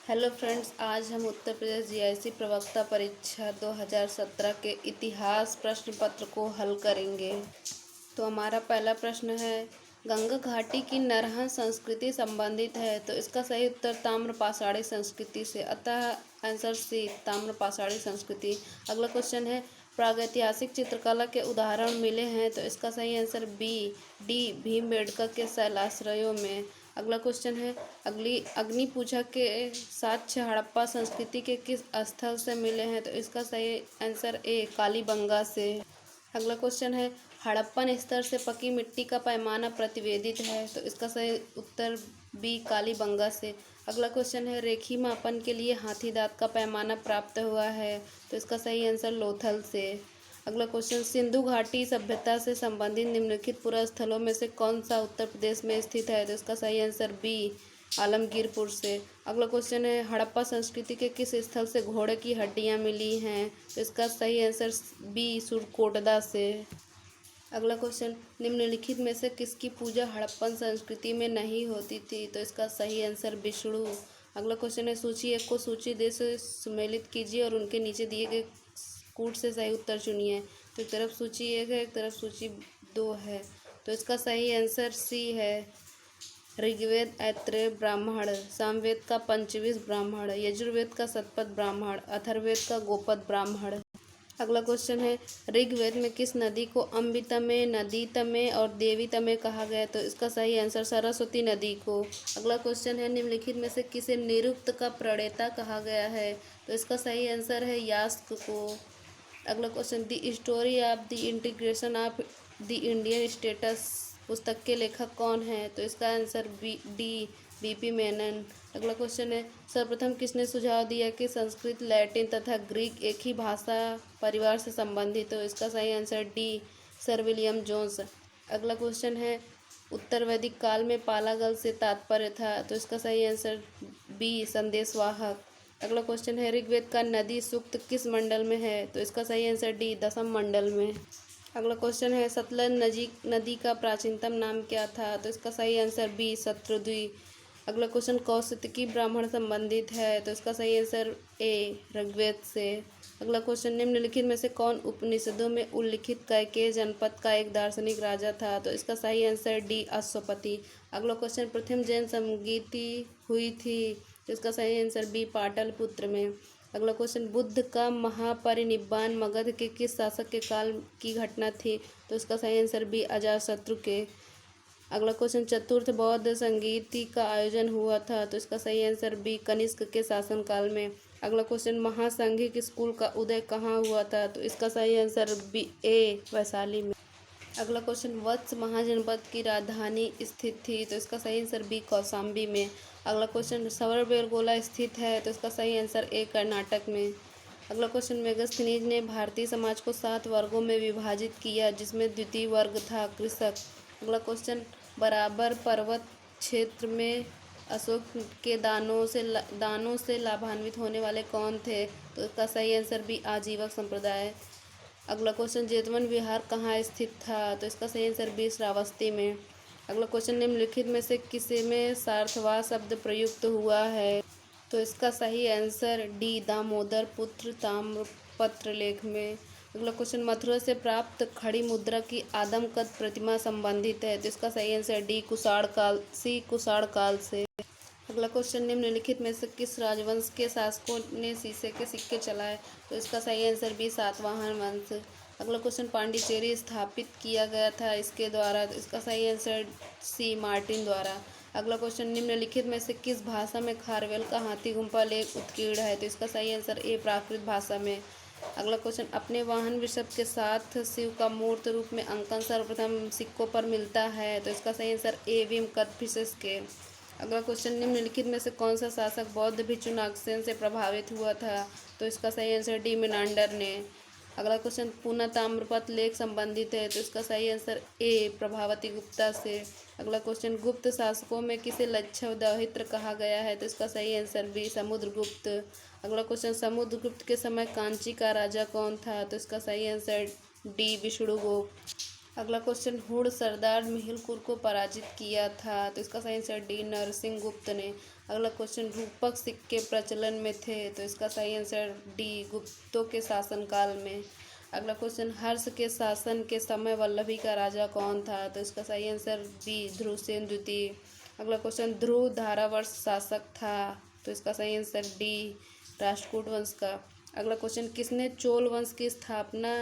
Hello friends, आज हम Uttar Pradesh GIC प्रवक्ता परीक्षा 2017 के इतिहास प्रश्न पत्र को हल करेंगे। तो हमारा पहला प्रश्न है, गंगा घाटी की नरहन संस्कृति संबंधित है, तो इसका सही उत्तर ताम्र पाषाणी संस्कृति से, अतः आंसर सी ताम्र पाषाणी संस्कृति। अगला क्वेश्चन है, प्रागैतिहासिक चित्रकला के उदाहरण मिले हैं, तो इसका सही आंसर बी डी भीमबेटका के शैलाश्रयों में। अगला क्वेश्चन है, अग्नि पूजा के साक्ष्य हड़प्पा संस्कृति के किस स्थल से मिले हैं, तो इसका सही आंसर ए कालीबंगा से। अगला क्वेश्चन है, हड़प्पन स्तर से पकी मिट्टी का पैमाना प्रतिवेदित है, तो इसका सही उत्तर बी कालीबंगा से। अगला क्वेश्चन है, रेखी मापन के लिए हाथी दांत का पैमाना प्राप्त हुआ है, तो इसका सही आंसर लोथल से। अगला क्वेश्चन, सिंधु घाटी सभ्यता से संबंधित निम्नलिखित पुरा स्थलों में से कौन सा उत्तर प्रदेश में स्थित है, तो इसका सही आंसर बी आलमगीरपुर से। अगला क्वेश्चन है, हड़प्पा संस्कृति के किस स्थल से घोड़े की हड्डियां मिली हैं, तो इसका सही आंसर बी सुरकोटदा से। अगला क्वेश्चन, निम्नलिखित में से किसकी पूजा हड़प्पन संस्कृति में नहीं होती थी, तो इसका सही आंसर विष्णु। अगला क्वेश्चन है, सूची 1 को सूची 2 से सुमेलित कीजिए और उनके नीचे दिए गए कूट से सही उत्तर चुनिए। तो एक तरफ सूची 1 है, एक तरफ सूची 2 है, तो इसका सही आंसर सी है। ऋग्वेद ऐत्रेय ब्राह्मण, सामवेद का पंचविश ब्राह्मण, यजुर्वेद का शतपथ ब्राह्मण, अथर्ववेद का गोपद ब्राह्मण। अगला क्वेश्चन है, ऋग्वेद में किस नदी को अम्बितमे, नदीतमे और देवीतमे कहा गया, तो इसका सही आंसर सरस्वती नदी को। अगला क्वेश्चन है, निम्नलिखित में से किसे निरुक्त का प्रणेता कहा गया है, तो इसका सही आंसर है यास्क को। अगला question, the story of the integration of the Indian states पुस्तक के लेखक कौन है, तो इसका आंसर डी बीपी मेनन। अगला क्वेश्चन है, सर्वप्रथम किसने सुझाव दिया कि संस्कृत, लैटिन तथा ग्रीक एक ही भाषा परिवार से संबंधित, तो इसका सही answer D sir William Jones. अगला क्वेश्चन है, उत्तर वैदिक काल में पालागल से तात्पर्य था, तो इसका सही आंसर बी संदेशवाहक। अगला क्वेश्चन है, ऋग्वेद का नदी सूक्त किस मंडल में है, तो इसका सही आंसर डी दशम मंडल में। अगला क्वेश्चन है, सतलज नदी का प्राचीनतम नाम क्या था, तो इसका सही आंसर बी शत्रुद्वी। अगला क्वेश्चन, कौशितकी ब्राह्मण संबंधित है, तो इसका सही आंसर ए ऋग्वेद से। अगला क्वेश्चन, निम्नलिखित में से कौन उपनिषदों में उल्लिखित कैकेय जनपद का एक दार्शनिक राजा था, तो इसका सही आंसर डी अश्वपति। अगला क्वेश्चन, प्रथम जैन संगीति हुई थी, तो इसका सही आंसर बी पाटलिपुत्र में। अगला क्वेश्चन, बुद्ध का महापरिनिब्बाण मगध के किस शासक के काल की घटना थी, तो इसका सही आंसर बी अजातशत्रु के। अगला क्वेश्चन, चतुर्थ बौद्ध संगीति का आयोजन हुआ था, तो इसका सही आंसर बी कनिष्क के शासनकाल में। अगला क्वेश्चन, महासंघिक स्कूल का उदय कहाँ हुआ था, तो इसका सही आंसर बी ए वैशाली में। अगला क्वेश्चन, वत्स महाजनपद की राजधानी स्थित थी, तो इसका सही आंसर बी कौशाम्बी में। अगला क्वेश्चन, श्रवणबेलगोला स्थित है, तो इसका सही आंसर ए कर्नाटक में। अगला क्वेश्चन, मेगस्थनीज ने भारतीय समाज को 7 वर्गों में विभाजित किया, जिसमें द्वितीय वर्ग था कृषक। अगला क्वेश्चन, बराबर पर्वत क्षेत्र में अशोक के दानों से लाभान्वित होने वाले कौन थे, तो इसका सही आंसर बी आजीवक संप्रदाय। अगला क्वेश्चन, जेतवन विहार कहाँ स्थित था, तो इसका सही आंसर बी श्रावस्ती में। अगला क्वेश्चन, निम्नलिखित में से किसे में सार्थवा शब्द प्रयुक्त हुआ है, तो इसका सही आंसर डी दामोदर पुत्र ताम्रपत्र लेख में। अगला क्वेश्चन, मथुरा से प्राप्त खड़ी मुद्रा की आदमकद प्रतिमा संबंधित है, तो इसका सही आंसर डी कुषाण काल से। अगला क्वेश्चन, निम्नलिखित में से किस राजवंश के शासकों ने शीशे के सिक्के चलाए, तो इसका सही आंसर बी सातवाहन वंश। अगला क्वेश्चन, पांडिचेरी स्थापित किया गया था इसके द्वारा, तो इसका सही आंसर सी मार्टिन द्वारा। अगला क्वेश्चन, निम्नलिखित में से किस भाषा में खारवेल का हाथी गुम्फा लेख उत्कीर्ण है, तो इसका सही आंसर ए प्राकृत भाषा में। अगला क्वेश्चन, अपने वाहन वृषभ के साथ शिव का मूर्त रूप में अंकन सर्वप्रथम सिक्कों पर मिलता है, तो इसका सही आंसर ए विम कदफिसेस के। अगला क्वेश्चन, निम्नलिखित में से कौन सा शासक बौद्ध भिक्षु नागसेन से प्रभावित हुआ था, तो इसका सही आंसर डी मेनांडर ने। अगला क्वेश्चन, पूना ताम्रपत्र लेख संबंधित है, तो इसका सही आंसर ए प्रभावती गुप्ता से। अगला क्वेश्चन, गुप्त शासकों में किसे लक्षव दौहित्र कहा गया है, तो इसका सही आंसर बी समुद्रगुप्त। अगला क्वेश्चन, समुद्रगुप्त के समय कांची का राजा कौन था, तो इसका सही आंसर डी विष्णुगुप्त। अगला क्वेश्चन, हुड़ सरदार मिहिलपुर को पराजित किया था, तो इसका सही आंसर डी नरसिंह गुप्त ने। अगला क्वेश्चन, रूपक सिक्के प्रचलन में थे, तो इसका सही आंसर डी, गुप्तों के शासनकाल में। अगला क्वेश्चन, हर्ष के शासन के समय वल्लभी का राजा कौन था, तो इसका सही आंसर बी, ध्रुवसेन द्वितीय। अगला क्वेश्चन, ध्रुव धारावर्ष शासक था, तो इसका सही आंसर डी, राष्ट्रकूट वंश का। अगला क्वेश्चन, किसने चोल वंश की स्थापना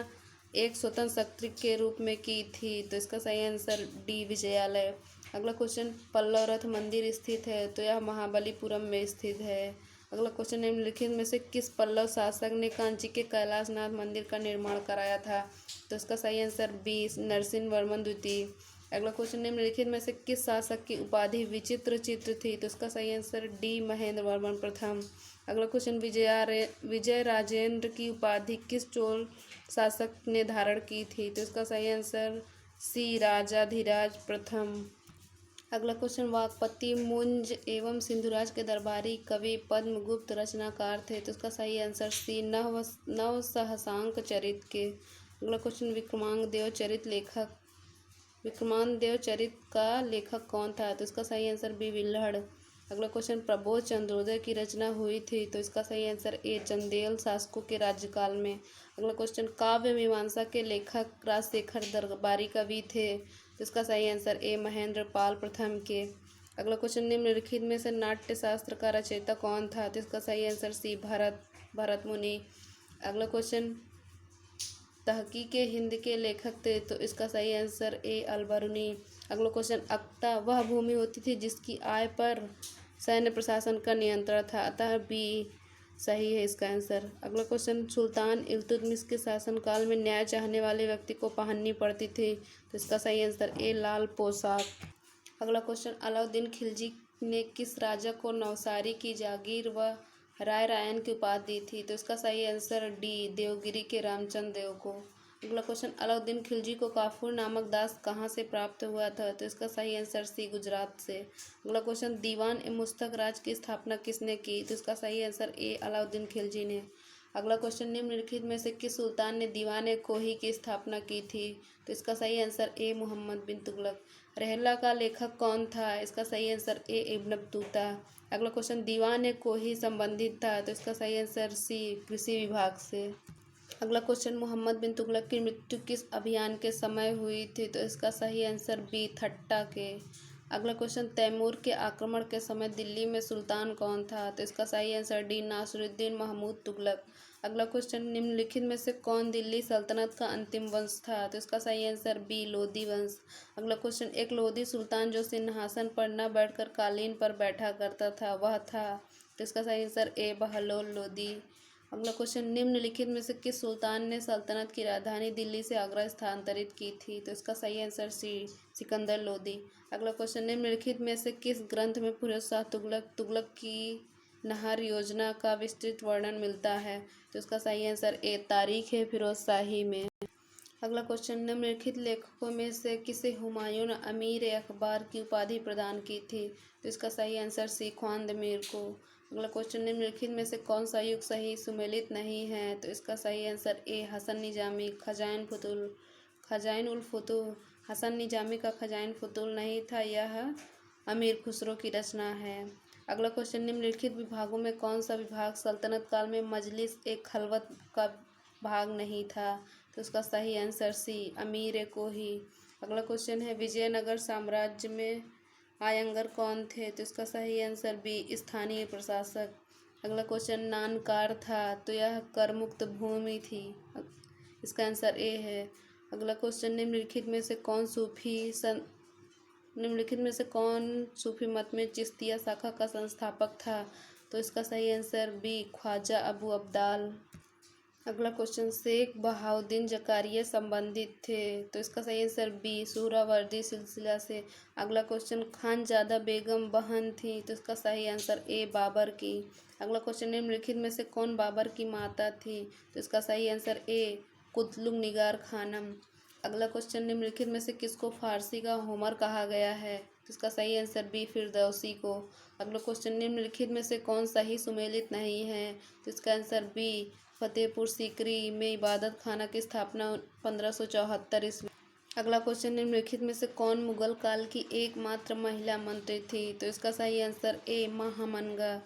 एक स्वतंत्र शक्ति के रूप में की थी, तो इसका सही आंसर डी, विजयालय। अगला क्वेश्चन, पल्लव रथ मंदिर स्थित है, तो यह महाबलीपुरम में स्थित है। अगला क्वेश्चन, निम्नलिखित में से किस पल्लव शासक ने कांची के कैलाशनाथ मंदिर का निर्माण कराया था, तो इसका सही आंसर बी, नरसिंह वर्मन द्वितीय। अगला क्वेश्चन, निम्नलिखित में से किस शासक की उपाधि विचित्र चित्र थी, तो इसका सही आंसर डी, महेंद्र वर्मन प्रथम। अगला क्वेश्चन, विजय राजेंद्र की उपाधि किस चोल शासक ने धारण की थी, तो इसका सही आंसर सी, राजाधिराज प्रथम। अगला क्वेश्चन, वागपति मुंज एवं सिंधुराज के दरबारी कवि पद्मगुप्त रचनाकार थे, तो इसका सही आंसर सी, नव सहसांक चरित के। अगला क्वेश्चन, विक्रमांकदेव चरित का लेखक कौन था, तो इसका सही आंसर बी, विल्हड़। अगला क्वेश्चन, प्रबोध चंद्रोदय की रचना हुई थी, तो इसका सही आंसर ए, चंदेल शासकों के राज्यकाल में। अगला क्वेश्चन, काव्य मीमांसा के लेखक राजशेखर दरबारी कवि थे, तो इसका सही आंसर ए, महेंद्र पाल प्रथम के। अगला क्वेश्चन, निम्नलिखित में से नाट्य शास्त्र का रचयिता कौन था, तो इसका सही आंसर सी, भरत मुनि। अगला क्वेश्चन, तहकीके हिंद के लेखक थे, तो इसका सही आंसर ए, अलबरूनी। अगला क्वेश्चन, अक्ता वह भूमि होती थी जिसकी आय पर सैन्य प्रशासन का नियंत्रण था, अतः बी सही है इसका आंसर। अगला क्वेश्चन, सुल्तान इल्तुतमिश के शासनकाल में न्याय चाहने वाले व्यक्ति को पहननी पड़ती थी, तो इसका सही आंसर ए, लाल पोशाक। अगला क्वेश्चन, अलाउद्दीन खिलजी ने किस राजा को नवसारी की जागीर व राय रायन की उपाधि दी थी, तो इसका सही आंसर डी, देवगिरी के रामचंद्र देव को। अगला क्वेश्चन, अलाउद्दीन खिलजी को काफूर नामक दास कहाँ से प्राप्त हुआ था, तो इसका सही आंसर सी, गुजरात से। अगला क्वेश्चन, दीवान ए मुस्तक राज की स्थापना किसने की, तो इसका सही आंसर ए, अलाउद्दीन खिलजी ने। अगला क्वेश्चन, निम्नलिखित में से किस सुल्तान ने दीवान ए कोही की स्थापना की थी, तो इसका सही आंसर ए, मोहम्मद बिन तुगलक। रहला का लेखक कौन था, इसका सही आंसर ए, इब्न बतूता। अगला क्वेश्चन, दीवान ए कोही संबंधित था, तो इसका सही आंसर सी, कृषि विभाग से। अगला क्वेश्चन, मोहम्मद बिन तुगलक की मृत्यु किस अभियान के समय हुई थी, तो इसका सही आंसर बी, थट्टा के। अगला क्वेश्चन, तैमूर के आक्रमण के समय दिल्ली में सुल्तान कौन था, तो इसका सही आंसर डी, नासिरुद्दीन महमूद तुगलक। अगला क्वेश्चन, निम्नलिखित में से कौन दिल्ली सल्तनत का अंतिम वंश था, तो इसका सही आंसर बी, लोधी वंश। अगला क्वेश्चन, एक लोधी सुल्तान जो सिंहासन पर न बैठकर कालीन पर बैठा करता था वह था, तो इसका सही आंसर ए, बहलोल लोधी। अगला क्वेश्चन, निम्नलिखित में से किस सुल्तान ने सल्तनत की राजधानी दिल्ली से आगरा स्थानांतरित की थी, तो इसका सही आंसर सी, सिकंदर लोदी। अगला क्वेश्चन, निम्नलिखित में से किस ग्रंथ में फिरोज शाह तुगलक की नहर योजना का विस्तृत वर्णन मिलता है, तो इसका सही आंसर ए, तारीख है फिरोज शाही में। अगला क्वेश्चन, निम्नलिखित लेखकों में से किसे हुमायूं ने अमीर अखबार की उपाधि प्रदान की थी, तो इसका सही आंसर सी, ख्वांद मीर को। अगला क्वेश्चन, निम्नलिखित में से कौन सा युग सही सुमेलित नहीं है, तो इसका सही आंसर ए, हसन निजामी, खजाइन उल फुतूह। हसन निजामी का खजाइन फुतूल नहीं था, यह अमीर खुसरो की रचना है। अगला क्वेश्चन, निम्नलिखित विभागों में कौन सा विभाग सल्तनत काल में मजलिस ए खलवत का भाग नहीं था, तो उसका सही आंसर सी, अमीर कोही। अगला क्वेश्चन है, विजयनगर साम्राज्य में आयंगर कौन थे, तो इसका सही आंसर बी, स्थानीय प्रशासक। अगला क्वेश्चन, नानकार था, तो यह करमुक्त भूमि थी, इसका आंसर ए है। अगला क्वेश्चन, निम्नलिखित में से कौन सूफी मत में चिश्तिया शाखा का संस्थापक था, तो इसका सही आंसर बी, ख्वाजा अबू अब्दाल। अगला क्वेश्चन, शेख बहाउद्दीन जकारिया संबंधित थे, तो इसका सही आंसर बी, सुहरावर्दी सिलसिला से। अगला क्वेश्चन, खानजादा बेगम बहन थी, तो इसका सही आंसर ए, बाबर की। अगला क्वेश्चन, निम्नलिखित में से कौन बाबर की माता थी, तो इसका सही आंसर ए, कुतलुग निगार खानम। अगला क्वेश्चन, निम्नलिखित में से किसको फारसी का होमर कहा गया है, तो इसका सही आंसर बी, फिरदौसी को। अगला क्वेश्चन, निम्नलिखित में से कौन सही सुमेलित नहीं है, तो इसका आंसर बी, फतेहपुर सीकरी में इबादत खाना की स्थापना 1574 ईस्वी। अगला क्वेश्चन, निम्नलिखित में से कौन मुगल काल की एकमात्र महिला मंत्री थी? तो इसका सही आंसर ए महामनगा।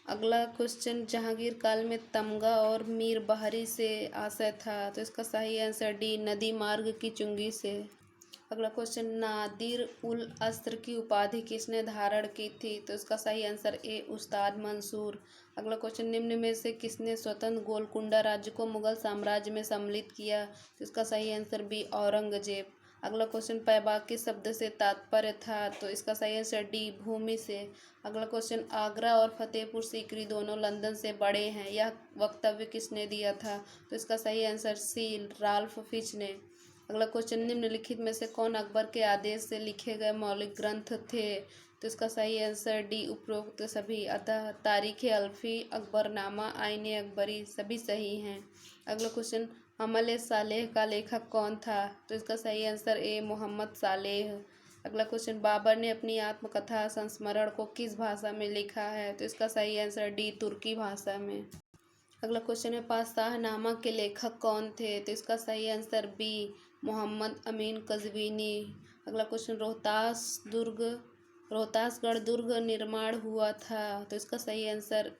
अगला क्वेश्चन, जहांगीर काल में तमगा और मीर बहरी से आशय था? तो इसका सही आंसर डी नदी मार्ग की चुंगी से। अगला क्वेश्चन, नादिर उल अस्र की उपाधि किसने धारण की थी? तो इसका सही आंसर ए उस्ताद मंसूर। अगला क्वेश्चन, निम्न में से किसने स्वतंत्र गोलकुंडा राज्य को मुगल साम्राज्य में सम्मिलित किया? तो इसका सही आंसर बी औरंगजेब। अगला क्वेश्चन, पैबाकी शब्द से तात्पर्य था? तो इसका सही आंसर डी भूमि से। अगला क्वेश्चन, आगरा और फतेहपुर सीकरी दोनों लंदन से बड़े हैं, यह वक्तव्य किसने दिया था? तो इसका सही आंसर सी राल्फ फिच ने। अगला क्वेश्चन, निम्नलिखित में से कौन अकबर के आदेश से लिखे गए मौलिक ग्रंथ थे? तो इसका सही आंसर डी उपरोक्त सभी। अतः तारीख अल्फी, अकबरनामा, आईन अकबरी सभी सही हैं। अगला क्वेश्चन, अमल सालेह का लेखक कौन था? तो इसका सही आंसर ए मोहम्मद सालेह। अगला क्वेश्चन, बाबर ने अपनी आत्मकथा संस्मरण को किस भाषा में लिखा है? तो इसका सही आंसर डी तुर्की भाषा में। अगला क्वेश्चन है, पातशाहनामा के लेखक कौन थे? तो इसका सही आंसर बी मोहम्मद अमीन कज़वीनी। अगला क्वेश्चन, रोहतासगढ़ दुर्ग निर्माण हुआ था? तो इसका सही आंसर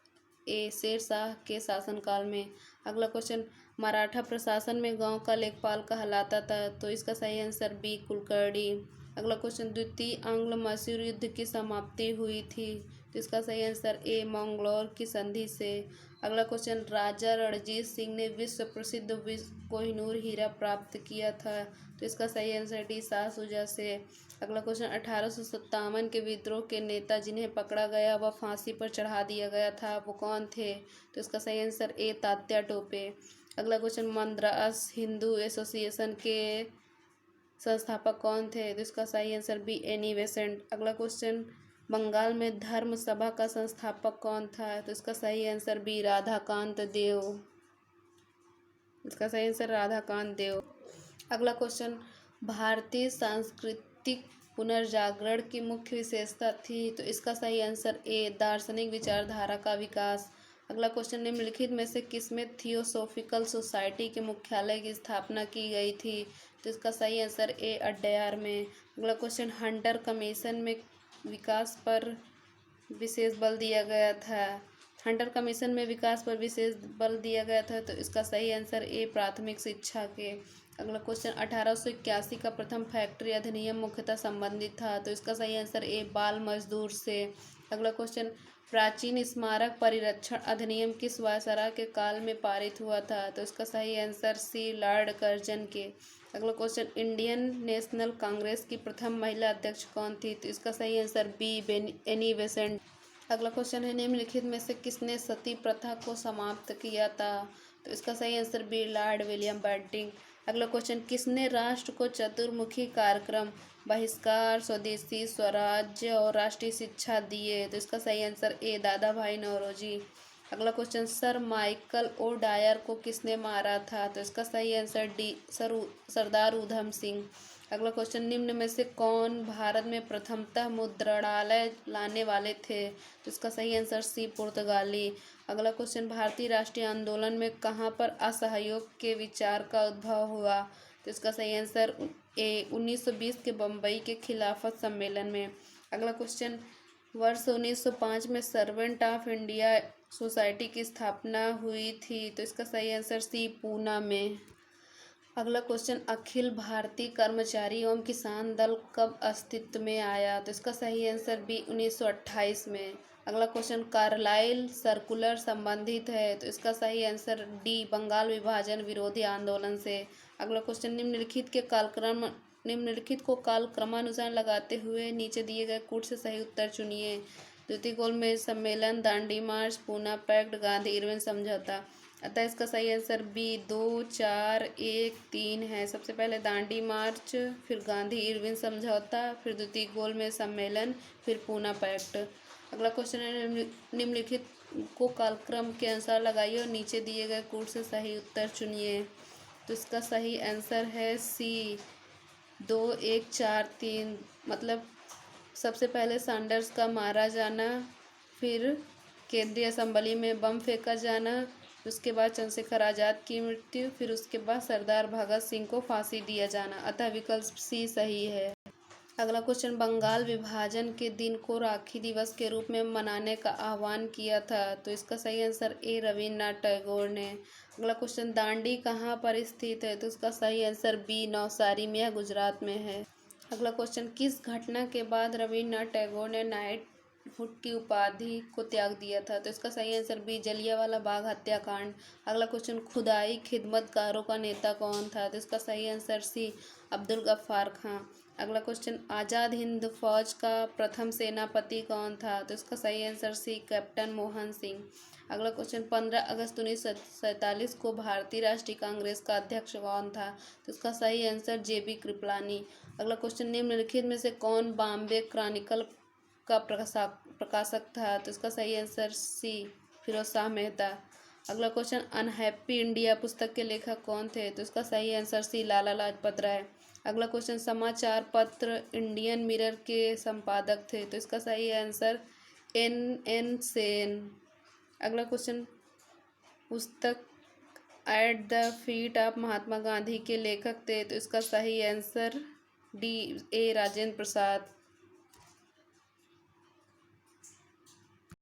ए शेर शाह के शासनकाल में। अगला क्वेश्चन, मराठा प्रशासन में गांव का लेखपाल कहलाता था? तो इसका सही आंसर बी कुलकर्णी। अगला क्वेश्चन, द्वितीय आंग्ल मैसूर युद्ध की समाप्ति हुई थी? तो इसका सही आंसर ए मंगलौर की संधि से। अगला क्वेश्चन, राजा रणजीत सिंह ने विश्व प्रसिद्ध कोहिनूर हीरा प्राप्त किया था? तो इसका सही आंसर डी शाह शुजा से। अगला क्वेश्चन, 1857 के विद्रोह के नेता जिन्हें पकड़ा गया व फांसी पर चढ़ा दिया गया था, वो कौन थे? तो इसका सही आंसर ए तात्या टोपे। अगला क्वेश्चन, मद्रास हिंदू एसोसिएशन के संस्थापक कौन थे? तो इसका सही आंसर बी एनी बेसेंट। अगला क्वेश्चन, बंगाल में धर्म सभा का संस्थापक कौन था? तो इसका सही आंसर बी राधाकांत देव। इसका सही आंसर राधाकांत देव। अगला क्वेश्चन, भारतीय सांस्कृतिक पुनर्जागरण की मुख्य विशेषता थी? तो इसका सही आंसर ए दार्शनिक विचारधारा का विकास। अगला क्वेश्चन, निम्नलिखित में से किसमें थियोसॉफिकल सोसाइटी के मुख्यालय की स्थापना की गई थी? तो इसका सही आंसर ए अड्यार में। अगला क्वेश्चन, हंटर कमीशन में विकास पर विशेष बल दिया गया था? हंटर कमीशन में विकास पर विशेष बल दिया गया था? तो इसका सही आंसर ए प्राथमिक शिक्षा के। अगला क्वेश्चन, 1881 का प्रथम फैक्ट्री अधिनियम मुख्यतः संबंधित था? तो इसका सही आंसर ए बाल मजदूर से। अगला क्वेश्चन, प्राचीन स्मारक परिरक्षण अधिनियम किस वायसराय के काल में पारित हुआ था? तो इसका सही आंसर सी लॉर्ड कर्जन के। अगला क्वेश्चन, इंडियन नेशनल कांग्रेस की प्रथम महिला अध्यक्ष कौन थी? तो इसका सही आंसर बी एनी बेसेंट। अगला क्वेश्चन है, निम्नलिखित में से किसने सती प्रथा को समाप्त किया था? तो इसका सही answer B lord William Bentinck. अगला क्वेश्चन, किसने राष्ट्र को चतुर्मुखी कार्यक्रम बहिष्कार, स्वदेशी, स्वराज्य और राष्ट्रीय शिक्षा दिए? तो इसका सही आंसर ए दादा भाई नौरोजी। अगला question, sir Michael O'Dwyer को किसने मारा था? तो इसका सही आंसर डी सरदार उधम सिंह। अगला क्वेश्चन, निम्न में से कौन भारत में प्रथमतः मुद्रणालय लाने वाले थे? तो इसका सही आंसर सी पुर्तगाली। अगला क्वेश्चन, भारतीय राष्ट्रीय आंदोलन में कहाँ पर असहयोग के विचार का उद्भव हुआ? तो इसका सही आंसर ए 1920 के बम्बई के खिलाफत सम्मेलन में। अगला क्वेश्चन, वर्ष 1905 में सर्वेंट ऑफ इंडिया सोसाइटी की स्थापना हुई थी? तो इसका सही आंसर सी पूना में। अगला क्वेश्चन, अखिल भारतीय कर्मचारी एवं किसान दल कब अस्तित्व में आया? तो इसका सही आंसर बी 1928 में। अगला क्वेश्चन, कार्लाइल सर्कुलर संबंधित है? तो इसका सही आंसर डी बंगाल विभाजन विरोधी आंदोलन से। अगला क्वेश्चन, निम्नलिखित को कालक्रमानुसार लगाते हुए नीचे दिए गए कूट से सही उत्तर चुनिए। द्वितीय गोलमेज सम्मेलन, दांडी मार्च, पूना पैक्ट, गांधी इरविन समझौता। अतः इसका सही आंसर बी 2, 4, 1, 3 है। सबसे पहले दांडी मार्च, फिर गांधी इरविन समझौता, फिर द्वितीय गोलमेज सम्मेलन, फिर पूना पैक्ट। अगला क्वेश्चन है, निम्नलिखित को कालक्रम के अनुसार लगाइए और नीचे दिए गए कूट से सही उत्तर चुनिए। तो इसका सही आंसर है सी 2, 1, 4, 3। मतलब सबसे पहले सैंडर्स का मारा जाना, फिर केंद्रीय असेंबली में बम फेंका जाना, उसके बाद चंद्रशेखर आज़ाद की मृत्यु, फिर उसके बाद सरदार भगत सिंह को फांसी दिया जाना, अतः विकल्प सी सही है। अगला क्वेश्चन, बंगाल विभाजन के दिन को राखी दिवस के रूप में मनाने का आह्वान किया था, तो इसका सही आंसर ए रविन्द्रनाथ टैगोर ने। अगला क्वेश्चन, दांडी कहाँ पर स्थित है, तो इसका सही आंसर बी नवसारी में या गुजरात में है। अगला क्वेश्चन, किस घटना के बाद रविन्द्रनाथ टैगोर ने नाइटहुड की उपाधि को त्याग दिया था, तो इसका सही आंसर बी जलियांवाला बाग हत्याकांड। अगला क्वेश्चन, खुदाई खिदमतगारों का नेता कौन था, तो इसका सही आंसर सी अब्दुल गफ्फार खां। अगला क्वेश्चन, आज़ाद हिंद फौज का प्रथम सेनापति कौन था, तो इसका सही answer C captain Mohan Singh. अगला क्वेश्चन, 15 अगस्त 1947 को भारतीय राष्ट्रीय कांग्रेस का अध्यक्ष कौन था, तो इसका सही आंसर जेबी कृपलानी। अगला क्वेश्चन, निम्नलिखित में से कौन बॉम्बे क्रॉनिकल का प्रकाशक था, तो इसका सही आंसर सी फिरोज शाह मेहता। अगला क्वेश्चन, अनहैप्पी इंडिया पुस्तक के लेखक कौन थे, तो इसका सही आंसर सी लाला लाजपत राय। अगला क्वेश्चन, समाचार पत्र इंडियन मिरर के संपादक थे, तो इसका सही आंसर N सेन। अगला क्वेश्चन, पुस्तक at the feet of Mahatma Gandhi के लेखक थे, तो इसका सही answer D A Rajendra Prasad.